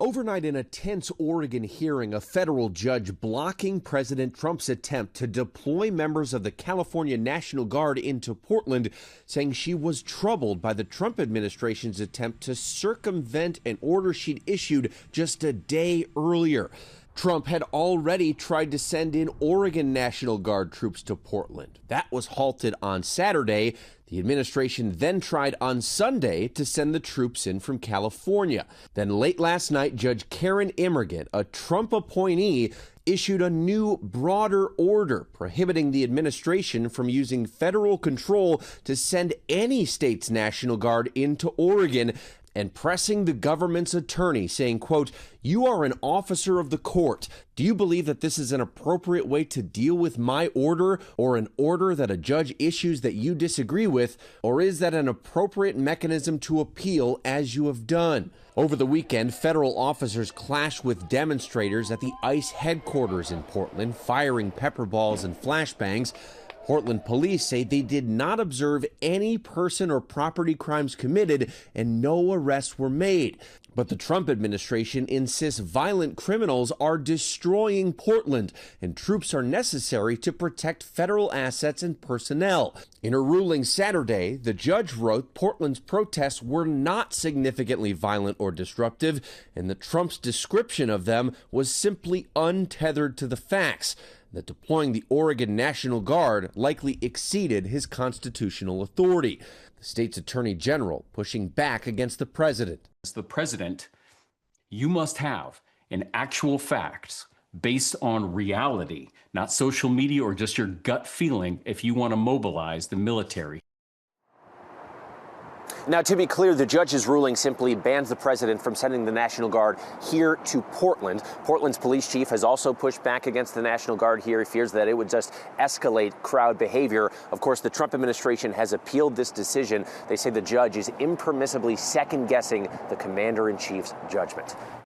Overnight, in a tense Oregon hearing, a federal judge blocking President Trump's attempt to deploy members of the California National Guard into Portland, saying she was troubled by the Trump administration's attempt to circumvent an order she'd issued just a day earlier. Trump had already tried to send in Oregon National Guard troops to Portland. That was halted on Saturday. The administration then tried on Sunday to send the troops in from California. Then late last night, Judge Karen Immergut, a Trump appointee, issued a new, broader order prohibiting the administration from using federal control to send any state's National Guard into Oregon, and pressing the government's attorney, saying, quote, "You are an officer of the court. Do you believe that this is an appropriate way to deal with my order, or an order that a judge issues that you disagree with, or is that an appropriate mechanism to appeal as you have done?" Over the weekend, federal officers clashed with demonstrators at the ICE headquarters in Portland, firing pepper balls and flashbangs. Portland police say they did not observe any person or property crimes committed and no arrests were made. But the Trump administration insists violent criminals are destroying Portland and troops are necessary to protect federal assets and personnel. In a ruling Saturday, the judge wrote Portland's protests were not significantly violent or disruptive, and that Trump's description of them was simply untethered to the facts. That deploying the Oregon National Guard likely exceeded his constitutional authority. The state's attorney general pushing back against the president. As the president, you must have an actual facts based on reality, not social media or just your gut feeling if you want to mobilize the military. Now, to be clear, the judge's ruling simply bans the president from sending the National Guard here to Portland. Portland's police chief has also pushed back against the National Guard here. He fears that it would just escalate crowd behavior. Of course, the Trump administration has appealed this decision. They say the judge is impermissibly second-guessing the commander-in-chief's judgment.